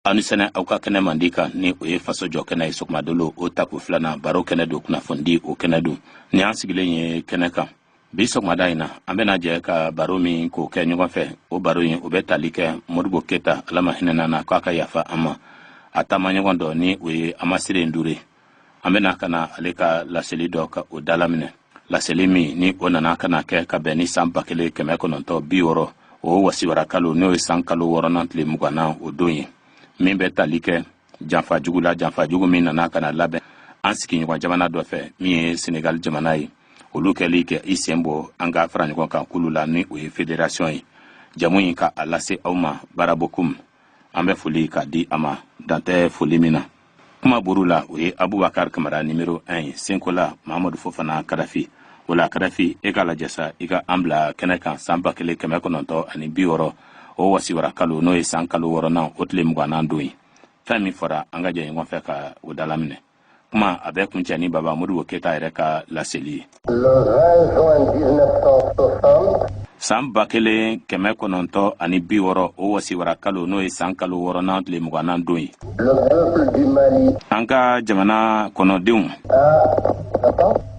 Anisene auka kene mandika ni oye faso jo kene isokma dolo o taku flana baro kene do kuna fondi o kene do ni ansigile nye kene ka bisokma daina ambena je ka baro mi ko ke nyugo fe o baro yin obetalike morgo keta alama hinena na kwaka yafa ama atama nyugo do ni oye amasire ndure ambena kana aleka la selido ka o dalamine la selimi ni onana kana ke ka beni sampakele keme kononto bioro o wasiwara kalo no sankalo woronantle mugana o doyin min bɛ tali kɛ janfa jugu min nana kana labɛn an sigiɲɔgɔn jamana dɔ fɛ min ye Senegal jamana ye olu kɛli kɛ i sen bɔ an ka fara ɲɔgɔn kan kulu la ni o ye fédération ye jamu in ka a lase aw ma barabokum an bɛ foli ka di a ma dantɛ foli min na kuma buru la o ye Abubakar Kamara numéro 1 ye Senkola Mahamadu Fofana Kadafi wala Kadafi e ka lajɛsa i ka an bila kɛnɛ kan san 1960 o wasiwara kalo no ye san kalo wɔrɔnan o tile muganan don ye fɛn min fɔra an ka jɛ ɲɔgɔn fɛ ka o dalaminɛ kuma a bɛ kuncɛ ni Baba Modibo Keyita yɛrɛ ka laseli ye. San 1960 o wasiwara kalo n'o ye san kalo wɔrɔnan tile muganan don ye an ka jamana kɔnɔdenw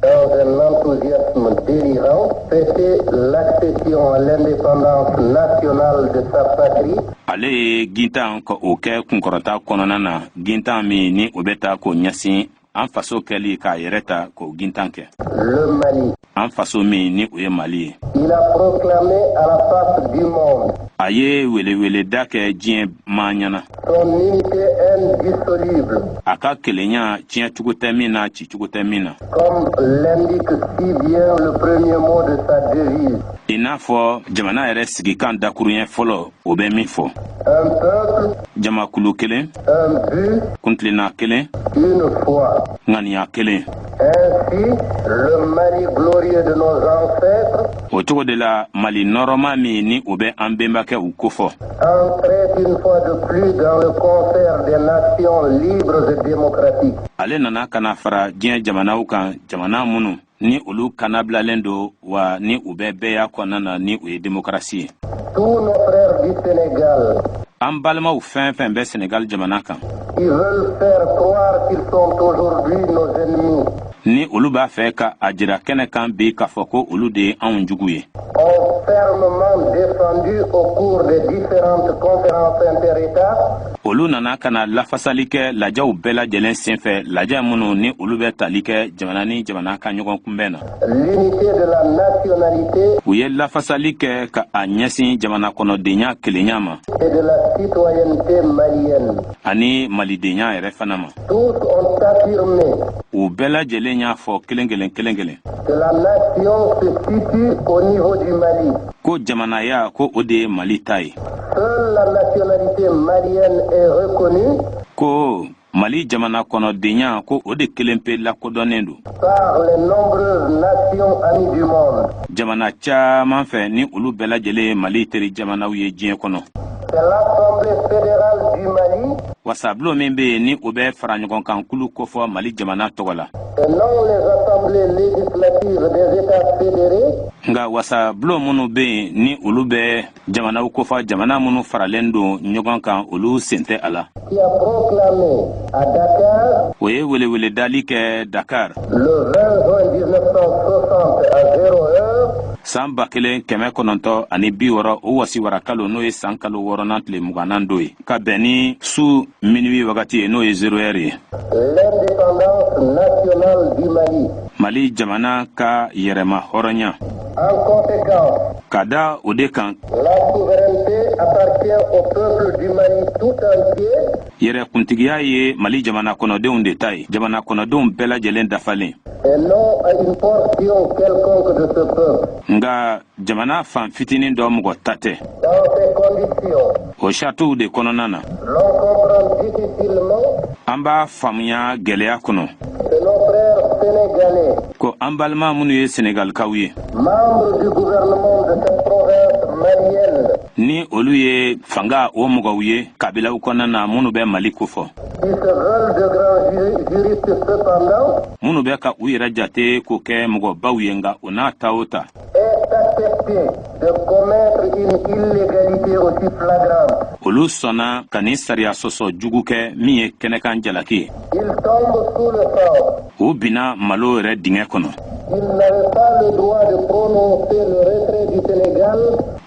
dans un enthousiasme délirant, fêter l'accession à l'indépendance nationale de sa patrie. Ale gintan ko o kɛ kunkɔrɔta kɔnɔna na gintan min ni o bɛ taa ko ɲɛsin an faso kɛli k'a yɛrɛ ta ko gintan kɛ. Le Mali. An faso min ni o ye Mali ye. Il a proclamé à la face du monde. A ye weleweleda kɛ diɲɛ maa ɲɛna. Son unité indissoluble. A ka kelenya tiɲɛ cogo tɛ min na ci cogo tɛ min na. Comme l'indique si bien le premier mot de sa devise. I n'a fɔ jamana yɛrɛ sigikan dakuruɲɛ fɔlɔ o bɛ min fɔ. Un peuple. Jamakulu kelen. Un but. Kuntilena kelen. Une foi. Ŋaniya kelen. Ainsi, le Mali glorieux de nos ancêtres. O cogo de la Mali nɔrɔma min ni o bɛ an bɛnbakɛ u kofɔ. Entrait une fois de plus dans le concert des nations libres et démocratiques. Ale nana kana fara diɲɛ jamanaw kan jamana minnu ni olu kanabilalen do wa ni u bɛ bɛɛ kɔnɔna na ni o ye démocratie ye. Tous nos frères du Sénégal. An balimaw fɛn fɛn bɛ Sénégal jamana kan. Ils veulent faire croire qu'ils sont aujourd'hui nos ennemis. Ni olu b'a fɛ ka a jira kɛnɛ kan bi k'a fɔ ko olu de ye anw jugu ye. Ont fermement défendu au cours des différentes conférences inter-États. Olu nana kana lafasali kɛ lajɛw bɛɛ lajɛlen senfɛ lajɛ minnu ni olu bɛ tali kɛ jamana ni jamana ka ɲɔgɔn kunbɛn na. L'unité de la nationalité. U ye lafasali kɛ ka a ɲɛsin jamana kɔnɔdenya kelenya ma. Et de la citoyenneté malienne. Ani malidenya yɛrɛ fana ma. Tous ont affirmé. U bɛɛ lajɛlen y'a fɔ kelen kelen. Que la nation se situe au niveau du Mali. Ko jamanaya ko o de ye Mali ta ye. Seule la nationalité malienne est reconnue. Ko Mali jamana kɔnɔdenya ko o de kelen pe lakodɔnnen do. Par les nombreuses nations amies du monde. Jamana caman fɛ ni olu bɛɛ lajɛlen ye Mali teri jamanaw ye diɲɛ kɔnɔ. C'est l'Assemblée fédérale du Mali. Wasablo min bɛ yen ni o bɛ fara ɲɔgɔn kan kulu kofɔ Mali jamana tɔgɔ la. Et non les assemblées législatives des États fédérés. Nga wasablo minnu bɛ yen ni olu bɛ jamanaw kofɔ jamana minnu faralen don ɲɔgɔn kan olu sen tɛ a la. Qui a proclamé à Dakar. O ye weleweledali kɛ Dakar. Le 20 juin 1960 à 0h. San 1960 o wasiwara kalo n'o ye san kalo wɔrɔnan tile muganan do ye ka bɛn ni su minuit wagati ye n'o ye 0h ye. L'indépendance nationale du Mali. Mali jamana ka yɛrɛma hɔrɔnya. En conséquence, Ka da o de kan. la souveraineté appartient au peuple du Mali tout entier. Yɛrɛkuntigiya ye Mali jamana kɔnɔdenw de ta ye. Jamana kɔnɔdenw bɛɛ lajɛlen dafalen. Et non à une portion quelconque de ce peuple. Nga jamana fan fitinin dɔ mɔgɔ ta tɛ. Dans ces conditions, O château de kɔnɔna na. l'on comprend difficilement An b'a faamuya gɛlɛya kɔnɔ. que nos frères sénégalais, Ko an balima minnu ye Sénégalikaw ye. membres du gouvernement de cette province malienne, Ni olu ye fanga o mɔgɔw ye kabilaw kɔnɔna na minnu bɛ Mali kofɔ. qui se veulent de grands juristes cependant, Minnu bɛ ka u yɛrɛ jate k'o kɛ mɔgɔbaw ye nka o n'a ta o ta. et accepté de commettre une illégalité aussi flagrante. Olu sɔnna ka nin sariya sɔsɔ jugu kɛ min ye kɛnɛkan jalaki. Il tombe sous le sang. O bina malo yɛrɛ dingɛ kɔnɔ. Il n'avait pas le droit de prononcer le retrait du Sénégal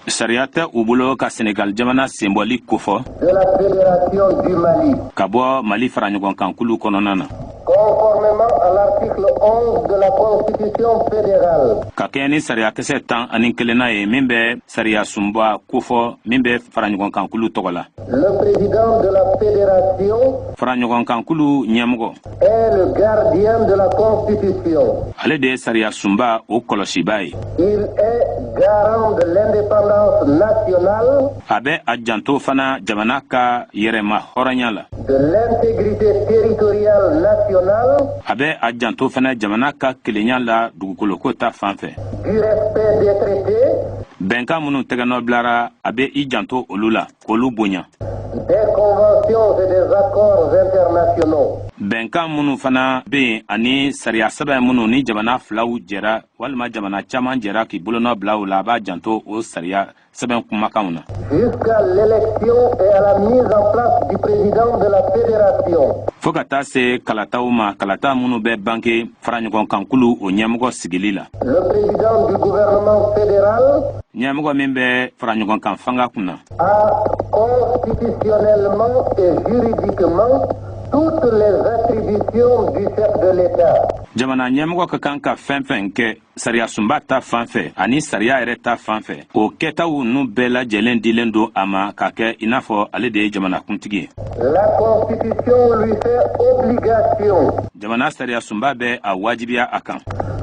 sariya tɛ u bolo ka Sénégal jamana senbɔli kofɔ de la Fédération du Mali. ka bɔ Mali faraɲɔgɔnkankulu kɔnɔna na. Conformément à l'article 11 de la Constitution fédérale. Ka kɛ ni sariya kisɛ 11 ye min bɛ sariya sunba kofɔ min bɛ faraɲɔgɔnkankulu tɔgɔ la. Le président de la fédération faraɲɔgɔnkankulu ɲɛmɔgɔ est le gardien de la Constitution. Ale de ye sariya sunba o kɔlɔsiba ye. Il est garant de l'indépendance nationale. A bɛ a janto fana jamana ka yɛrɛma hɔrɔnya la. De l'intégrité territoriale nationale. A bɛ a janto fana jamana ka kelenya la dugukoloko ta fan fɛ. Du respect des traités. Bɛnkan minnu tɛgɛnɔ bilara a bɛ i janto olu la k'olu bonya. Des conventions et des accords internationaux. Bɛnkan minnu fana bɛ yen ani sariya sɛbɛn minnu ni jamana filaw jɛra walima jamana caman jɛra k'i bolonɔ bila u la a b'a janto o sariya sɛbɛn kumakanw na. Jusqu'à l'élection et à la mise en place du président de la fédération. Fo ka taa se kalataw ma kalata minnu bɛ banke faraɲɔgɔnkankulu o ɲɛmɔgɔ sigili la. Le président du gouvernement fédéral ɲɛmɔgɔ min bɛ faraɲɔgɔnkan fanga kunna a constitutionnellement et juridiquement toutes les attributions du chef de l'État. Jamana ɲɛmɔgɔ ka kan ka fɛn fɛn kɛ sariya sunba ta fan fɛ ani sariya yɛrɛ ta fan fɛ o kɛtaw nu bɛɛ lajɛlen dilen don a ma ka kɛ i n'a fɔ ale de ye jamanakuntigi ye. La Constitution lui fait obligation jamana sariya sunba bɛ a wajibiya a kan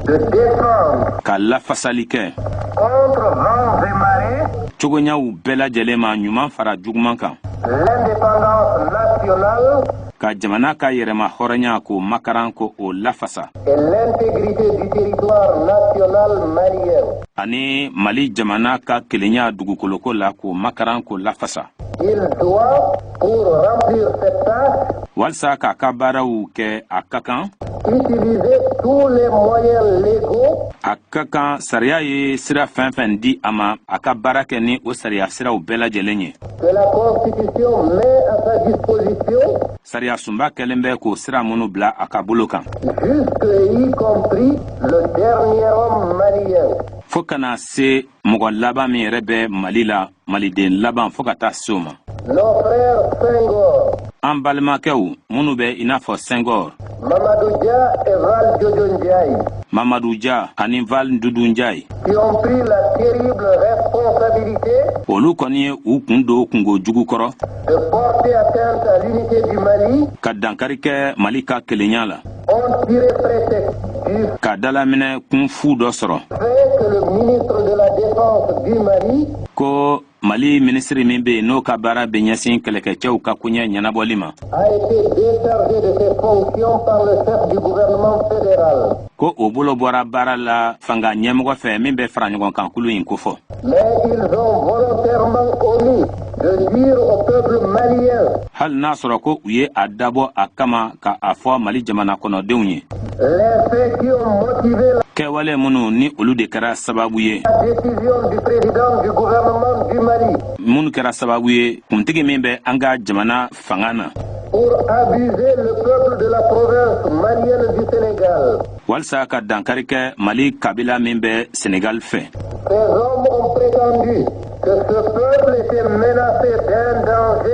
de défendre ka lafasali kɛ contre vents et marées cogoɲaw bɛɛ lajɛlen ma ɲuman fara juguman kan l'indépendance nationale ka jamana ka yɛrɛma hɔrɔnya k'o makaran ko o lafasa et l'intégrité du territoire national malien. ani Mali jamana ka kelenya dugukoloko la k'o makaran k'o lafasa. Il doit, pour remplir cette tâche, walsa k'a ka baaraw kɛ a ka kan utiliser tous les moyens légaux a ka kan sariya ye sira fɛn fɛn di a ma a ka baara kɛ ni o sariya siraw bɛɛ lajɛlen ye. que la Constitution met à sa disposition, sariya sunba kɛlen bɛ k'o sira minnu bila a ka bolo kan jusque y compris le dernier homme malien. fo kana se mɔgɔ laban min yɛrɛ bɛ Mali la maliden laban fo ka taa se o ma. Nos frères Senghor, an balimakɛw minnu bɛ i n'a fɔ Senghor, Mamadou Dia et Val Jojo Ndiaye, Mamadou Dia ani Val Dudu Ndiaye qui ont pris la terrible responsabilité olu kɔni ye u kun don kungo jugu kɔrɔ de porter atteinte à l'unité du Mali, ka dankari kɛ Mali ka kelenya la ont tiré prétexte du ka dalaminɛ kun fu dɔ sɔrɔ fait que le ministre de la Défense du Mali ko Mali minisiri min bɛ yen n'o ka baara bɛ ɲɛsin kɛlɛkɛcɛw ka koɲɛ ɲɛnabɔli ma a été déchargé de ses fonctions par le chef du gouvernement fédéral. ko o bolo bɔra baara la fanga ɲɛmɔgɔ fɛ min bɛ faraɲɔgɔnkankulu in kofɔ. Mais ils ont volontairement omis de dire au peuple malien hali n'a sɔrɔ ko u ye a dabɔ a kama ka a fɔ Mali jamana kɔnɔdenw ye les faits qui ont motivé kɛwale minnu ni olu de kɛra sababu ye la décision du président du gouvernement du Mali minnu kɛra sababu ye kuntigi min bɛ an ka jamana fanga na pour abuser le peuple de la province malienne du Sénégal. walsa ka dankari kɛ Mali kabila min bɛ Sénégal fɛ. Ces hommes ont prétendu que ce peuple était menacé d'un danger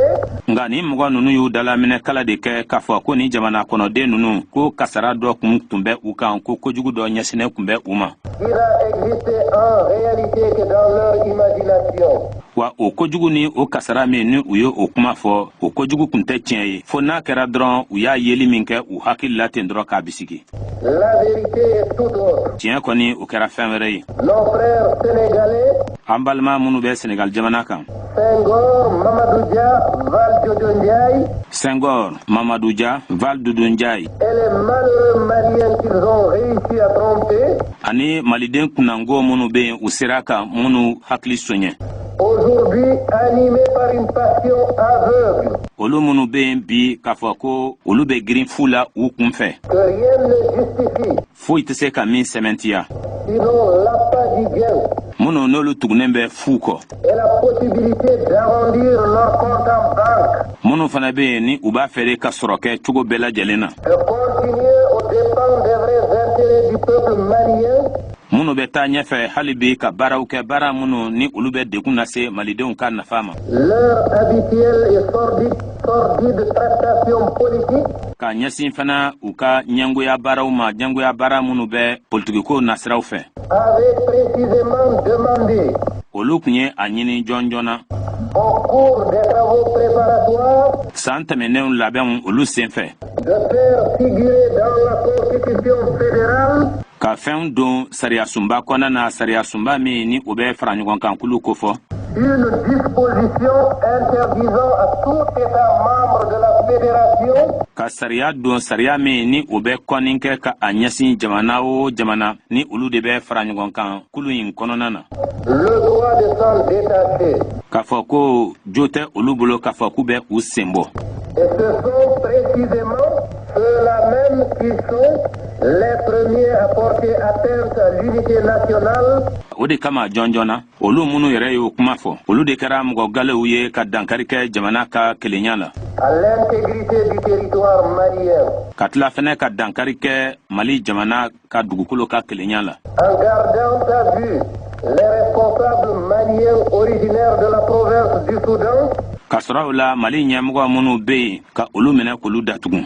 nga ni mɔgɔ ninnu y'u dalaminɛ kala de kɛ k'a fɔ ko ni jamana kɔnɔden ninnu ko kasara dɔ tun bɛ u kan ko kojugu dɔ ɲɛsinnen tun bɛ u ma qui n'a existé en réalité que dans leur imagination. wa o kojugu ni o kasara min ni u ye o kuma fɔ o kojugu tun tɛ tiɲɛ ye fo n'a kɛra dɔrɔn u y'a yeli min kɛ u hakili la ten dɔrɔn k'a bisigi. La vérité est tout autre. tiɲɛ kɔni o kɛra fɛn wɛrɛ ye. Nos frères sénégalais, an balima minnu bɛ Sénégal jamana kan Senghor, Mamadou Dia, Val Jojo Ndiaye, Senghor, Mamadou Dia, Val Dudu Ndiaye et les malheureux Maliens qu'ils ont réussi à tromper, ani maliden kunnango minnu bɛ yen u sera ka minnu hakili soɲɛ aujourd'hui animés par une passion aveugle olu minnu bɛ yen bi k'a fɔ ko olu bɛ girin fu la u kun fɛ que rien ne justifie, foyi tɛ se ka min sɛmɛntiya sinon l'appât du gain. munu nolu tugnenbe fuko et la possibilité d'arrondir leur compte en banque, munu fana be ni uba fere ka soroke cogo bela jelena de continuer aux dépens des vrais intérêts du peuple malien, munu be taa ɲɛfɛ hali bi ka baaraw kɛ baara munu ni olu bɛ degun lase malidenw ka nafa ma leur habituelle et sordide tractation politique, ka ɲɛsin fana u ka ɲɛngoya baaraw ma ɲɛngoya baara munu bɛ politigiko nasiraw fɛ avait précisément demandé olu tun ye a ɲini jɔn joona au cours des travaux préparatoires san tɛmɛnenw labɛnw olu sen fɛ de faire figurer dans la Constitution fédérale ka fɛnw don sariya sunba kɔnɔna na sariya sunba min ni o bɛ fara ɲɔgɔn kan kulu kofɔ une disposition interdisant à tout État membre de la fédération ka sariya don sariya min ni o bɛ kɔni kɛ ka a ɲɛsin jamana o jamana ni olu de bɛ fara ɲɔgɔn kan kulu in kɔnɔna na le droit de s'en détacher. k'a fɔ ko jo tɛ olu bolo k'a fɔ k'u bɛ u sen bɔ Et ce sont précisément ceux-là même qui sont les premiers à porter atteinte à l'unité nationale, o de kama jɔn joona olu minnu yɛrɛ y'o kuma fɔ olu de kɛra mɔgɔ galew ye ka dankari kɛ jamana ka kelenya la à l'intégrité du territoire malien, ka tila fɛnɛ ka dankari kɛ mali jamana ka dugukolo ka kelenya la en gardant à vue les responsables maliens originaires de la province du Soudan, ka sɔrɔ o la mali ɲɛmɔgɔ minnu be yen ka olu minɛ k'olu datugun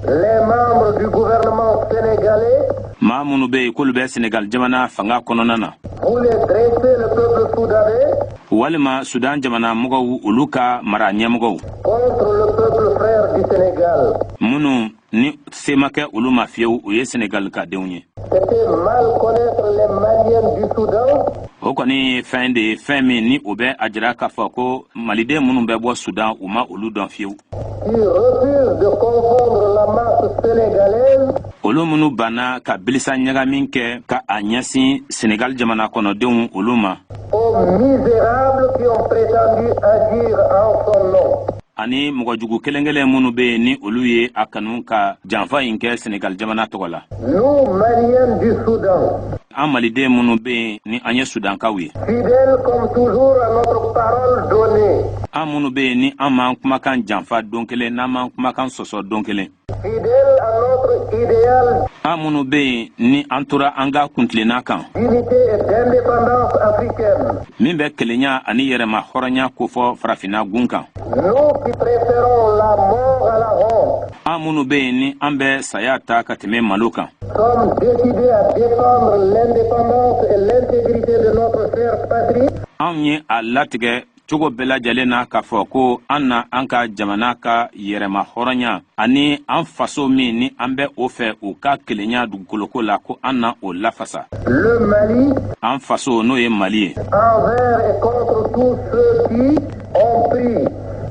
les membres du gouvernement sénégalais maa minnu be yen k'olu bɛ senegal jamana fanga kɔnɔna na voulaient dresser le peuple soudanais walima sudan jamana mɔgɔw olu ka mara ɲɛmɔgɔw contre le peuple frère du Sénégal. minnu ni se ma kɛ olu ma fiyewu o ye senegal ka denw ye C'était mal connaître les Maliens du Soudan o kɔni ye fɛn de ye fɛn min ni o bɛ a jira k'a fɔ ko maliden minnu bɛ bɔ sudan u ma olu dɔn fiyewu qui refusent de confondre la masse sénégalaise olu minnu banna ka bilisa ɲagamin kɛ ka a ɲɛsin senegal jamana kɔnɔdenw olu ma aux misérables qui ont prétendu agir en son nom. ani mɔgɔ jugu kelen kelen minnu be yen ni olu ye a kanu ka janfa yin kɛ senegal jamana tɔgɔ la Nous, Maliens du Soudan, an maliden minnu be yen ni an ye sudankaw ye fidèles comme toujours à notre parole donnée, an minnu be yen ni an m'an kumakan janfa don kelen n'an m'an kumakan sɔsɔ don kelen fidèles à notre idéal an minnu be yen ni an tora an ka kuntilenna kan d'unité et d'indépendance africaine. min bɛ kelenya ani yɛrɛma hɔrɔnya kofɔ farafinna gun kan Nous qui préférons la mort à la honte, an minnu be yen ni an bɛ saya ta ka tɛmɛ malo kan sommes décidés à défendre l'indépendance et l'intégrité de notre chère patrie, anw ye a latigɛ cogo bɛɛ lajɛlen na k'a fɔ ko an na an ka jamana ka yɛrɛma hɔrɔnya ani an faso min ni an bɛ o fɛ u ka kelenya dugukoloko la ko an na o lafasa le Mali, an faso n'o ye mali ye envers et contre tous ceux qui ont pris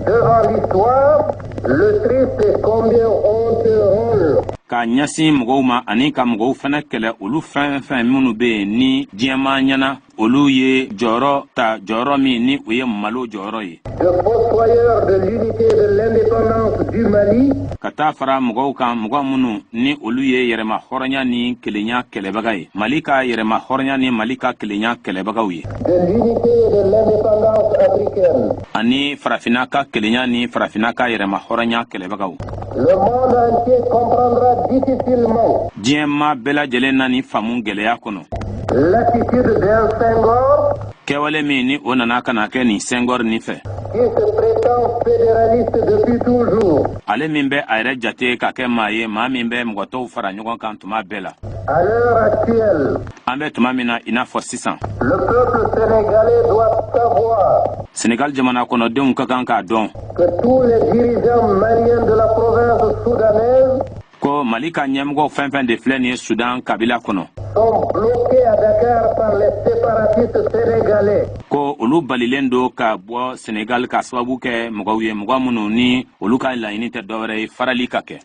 devant l'histoire le triste et combien honteux rôle k'a ɲɛsin mɔgɔw ma ani ka mɔgɔw fɛnɛ kɛlɛ olu fɛn fɛn minnu be yen ni diɲɛma ɲɛna olu ye jɔyɔrɔ ta jɔyɔrɔ min ni o ye malo jɔyɔrɔ ye de fossoyeurs de l'unité et de l'indépendance du Mali, ka taa fara mɔgɔw kan mɔgɔ minnu ni olu ye yɛrɛma hɔrɔnya ni kelenya kɛlɛbaga ye mali ka yɛrɛma hɔrɔnya ni mali ka kelenya kɛlɛbagaw ye de l'unité et de l'indépendance africaine. ani farafinna ka kelenya ni farafinna ka yɛrɛma hɔrɔnya kɛlɛbagaw Le monde entier comprendra difficilement diɲɛma bɛɛ lajɛlen na ni faamu gɛlɛya kɔnɔ l'attitude d'un Senghor kɛwale min ni o nana ka na kɛ nin sɛngɔri nin fɛ qui se prétend fédéraliste depuis toujours. ale min bɛ a yɛrɛ jate ka kɛ maa ye maa min bɛ mɔgɔ tɔw fara ɲɔgɔn kan tuma bɛɛ la À l'heure actuelle, an bɛ tuma min na i n'a fɔ sisan le peuple sénégalais doit savoir senegal jamana kɔnɔdenw ka kan k'a dɔn que tous les dirigeants maliens de la province soudanaise ko mali ka ɲɛmɔgɔ fɛn fɛn de filɛ nin ye sudan kabila kɔnɔ sont bloqués à Dakar par les séparatistes sénégalais. ko olu balilen do ka bɔ senegal ka sababu kɛ mɔgɔw ye mɔgɔ minnu ni olu ka laɲini tɛ dɔwɛrɛ ye farali ka kɛ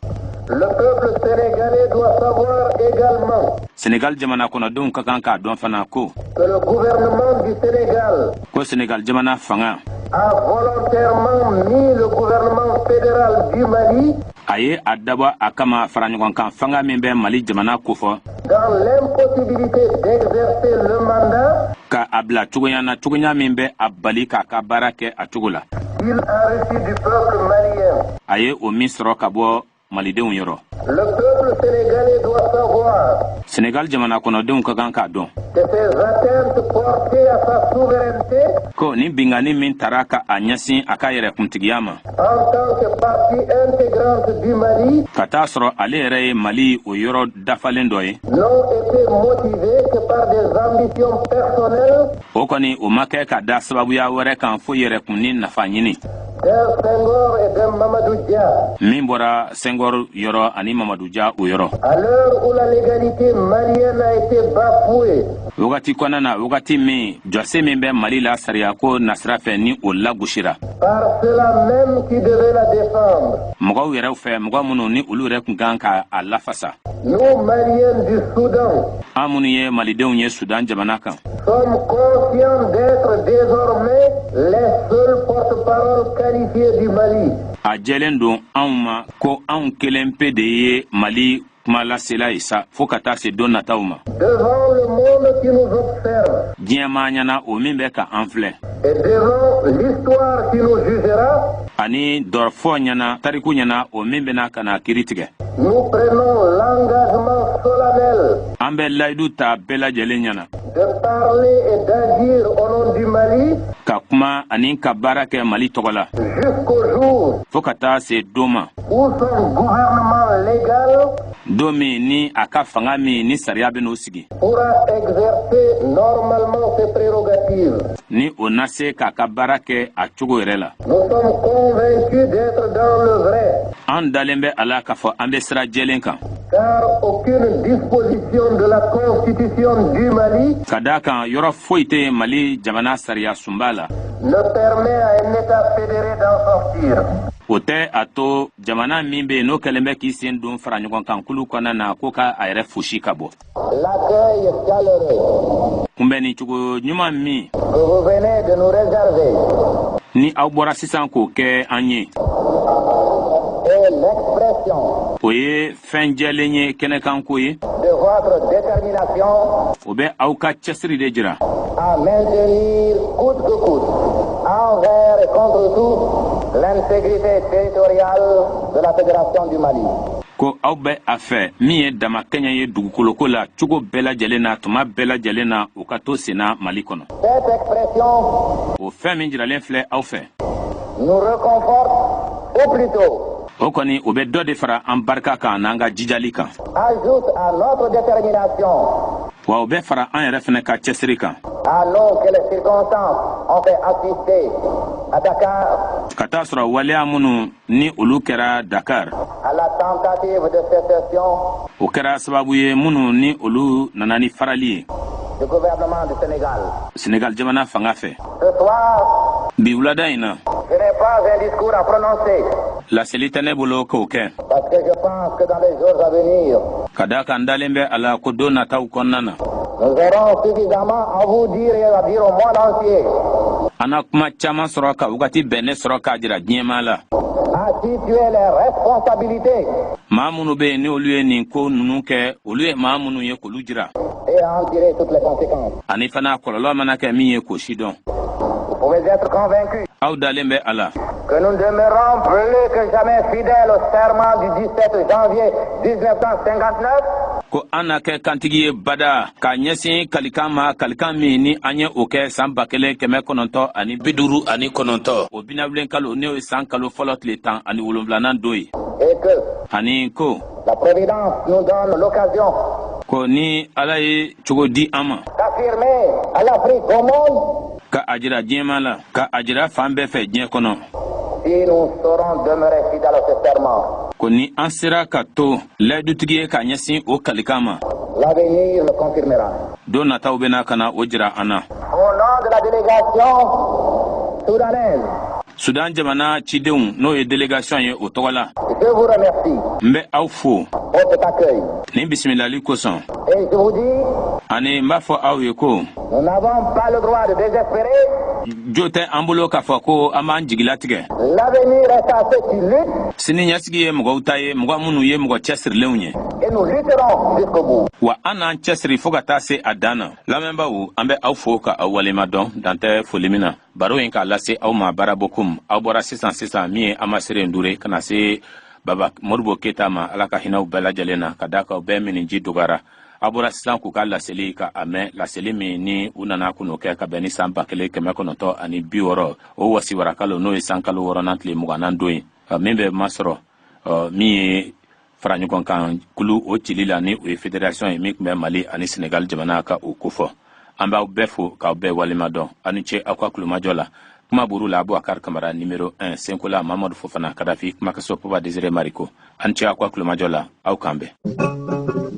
Le peuple sénégalais doit savoir également senegal jamana kɔnɔdenw ka kan k'a dɔn fana ko que le gouvernement du Sénégal senegal jamana fanga a volontairement mis le gouvernement fédéral du Mali aye a dabɔ a kama fara ɲɔgɔn kan fanga min bɛ Mali jamana kofɔ dans l'impossibilité d'exercer le mandat ka a bila cogoya min bɛ a bali k'a ka baara kɛ a cogo la. il a reçu du peuple malien. A ye o min sɔrɔ ka bɔ malidenw yɔrɔ. Le peuple sénégalais doit savoir Sénégal jamana kɔnɔdenw ka kan k'a dɔn que ces atteintes portées à sa souveraineté ko ni bingani min tara ka a ɲɛsin a ka yɛrɛkuntigiya ma en tant que partie intégrante du Mali ka t'a sɔrɔ ale yɛrɛ ye Mali o yɔrɔ dafalen dɔ ye. n'ont été motivées que par des ambitions personnelles O kɔni o ma kɛ ka da sababuya wɛrɛ kan fo yɛrɛkun ni nafa ɲini d'un Senghor et d'un Mamadou Dia. min bɔra Senghor yɔrɔ ani Mamadou Dia o yɔrɔ. À l'heure où la légalité malienne a été bafouée, Wagati kɔnɔna na wagati min jɔse min bɛ Mali la sariya ko nasira fɛ ni o lagosira par ceux-là même qui devaient la défendre, mɔgɔw yɛrɛw fɛ mɔgɔ minnu ni olu yɛrɛ kun kan ka a lafasa. nous Maliens du Soudan An minnu ye malidenw ye Sudan jamana kan sommes conscients d'être désormais les seuls porte-parole qualifiés du Mali. a jɛlen don anw ma ko anw kelen pe de ye Mali kuma lasela ye sa fo ka taa se don nataw ma. Devant le monde qui nous observe Diɲɛmaa ɲɛna o min bɛ ka an filɛ et devant l'histoire qui nous jugera, ani dɔrɔfɔ ɲɛna tariku ɲɛna o min bɛna ka na kiiri tigɛ. nous prenons l'engagement solennel An bɛ layidu ta bɛɛ lajɛlen ɲɛna de parler et d'agir au nom du Mali ka kuma ani ka baara kɛ Mali tɔgɔ la jusqu'au jour fo ka taa se don ma où son gouvernement légal don min ni a ka fanga min ni sariya bɛ n'o sigi pourra exercer normalement ses prérogatives. ni o na se k'a ka baara kɛ a cogo yɛrɛ la. Nous sommes convaincus d'être dans le vrai, An dalen bɛ a la k'a fɔ an bɛ sira jɛlen kan car aucune disposition de la Constitution du Mali ka daa kan yɔrɔ foyi tɛ Mali jamana sariya sunba la ne permet à un État fédéré d'en sortir. o tɛ a to jamana min bɛ yen n'o kɛlen bɛ k'i sen don fara ɲɔgɔn kan kulu kɔnɔna na ko ka a yɛrɛ fosi ka bɔ. L'accueil chaleureux kunbɛnni cogo ɲuman min que vous venez de nous réserver ni aw bɔra sisan k'o kɛ an ye est l'expression o ye fɛn jɛlen ye kɛnɛkanko ye de votre détermination o bɛ aw ka cɛsiri de jira à maintenir coûte que coûte, envers et contre tout, l'intégrité territoriale de la Fédération du Mali. ko aw bɛ a fɛ min ye damakɛɲɛ ye dugukoloko la cogo bɛɛ lajɛlen na tuma bɛɛ lajɛlen na o ka to senna Mali kɔnɔ. Cette expression O fɛn min jiralen filɛ aw fɛ nous reconforte au plus tôt, o kɔni o bɛ dɔ de fara an barika kan n'an ka jijali kan ajoute à notre détermination, wa o bɛ fara an yɛrɛ fɛnɛ ka cɛsiri kan à nous que les circonstances ont fait assister à Dakar ka taa sɔrɔ waleya minnu ni olu kɛra Dakar à la tentative de sécession o kɛra sababu ye minnu ni olu nana ni farali ye du gouvernement du Sénégal. Sénégal jamana fanga fɛ. Ce soir, Bi wulada in na je n'ai pas un discours à prononcer, laseli tɛ ne bolo k'o kɛ parce que je pense que dans les jours à venir, ka daa kan dalen bɛ a la ko don nataw kɔnɔna na nous aurons suffisamment à vous dire et à dire au monde entier, an na kuma caman sɔrɔ ka wagati bɛn ne sɔrɔ k'a jira diɲɛma la à situer les responsabilités maa minnu bɛ yen ni olu ye nin ko ninnu kɛ olu ye maa minnu ye k'olu jira et à en tirer toutes les conséquences. ani fana kɔlɔlɔ mana kɛ min ye k'o si dɔn. Vous pouvez être convaincus Aw dalen bɛ a la que nous demeurons plus que jamais fidèles au serment du 17 janvier 1959 ko an na kɛ kantigi ye bada k'a ɲɛsin kalikan ma kalikan min ni an ye o kɛ san 1959 o binawulen kalo n'o ye san kalo fɔlɔ tile 17 don ye et que ani ko la Providence nous donne l'occasion ko ni ala ye cogo di an ma d'affirmer à l'Afrique, au monde, ka a jira diɲɛma la ka a jira fan bɛɛ fɛ diɲɛ kɔnɔ si nous saurons demeurer fidèles à ce serment. ko ni an sera ka to layidutigi ye k'a ɲɛsin o kalikan ma L'avenir le confirmera. don nataw bɛna ka na o jira an na. Au nom de la délégation soudanaise, Sudan jamana cidenw n'o ye délégation ye o tɔgɔ la je vous remercie n bɛ aw fo pour cet accueil. ni bisimilali kosɔn Et je vous dis, ani n b'a fɔ aw ye ko nous n'avons pas le droit de désespérer jote an bolo k'a fɔ ko an b'an jigila tigɛ L'avenir est à ceux qui luttent sini ɲɛsigi ye mɔgɔw ta ye mɔgɔ minnu ye mɔgɔ cɛsirilenw ye et nous lutterons jusqu'au bout. wa an n'an cɛsiri fɔɔ ka taa se a dan na lamɛnbaw an bɛ aw fo ka aw walima dɔn dan tɛ foli min na baro in k'a lase aw ma baara bokum aw bɔra sisan min ye Amasere Ndure kana se Baba Modibo Keyita ma ala ka hinɛw bɛɛ lajɛlen na ka da kan bɛɛ miniji dogara a bɔra sisan k'u ka laseli ka a mɛn laseli min ni u nana kun'o kɛ ka bɛn ni san 1960 o wasiwara kalo n'o ye san kalo 6 tile 22 ye min bɛ masɔrɔ min ye fara ɲɔgɔn kan kulu o cili la ni o ye fédération ye min tun bɛ Mali ani Sénégal jamana ka o kofɔ an b'aw bɛɛ fo k'aw bɛɛ walima dɔn aw ni ce aw ka kulumajɔ la kuma buru la Abubakar Kamara numéro 1 Senkola Mamadou Fofana Kadafi kuma kaso Papa Désiré Mariko an ce aw ka kulumajɔ la aw kan bɛn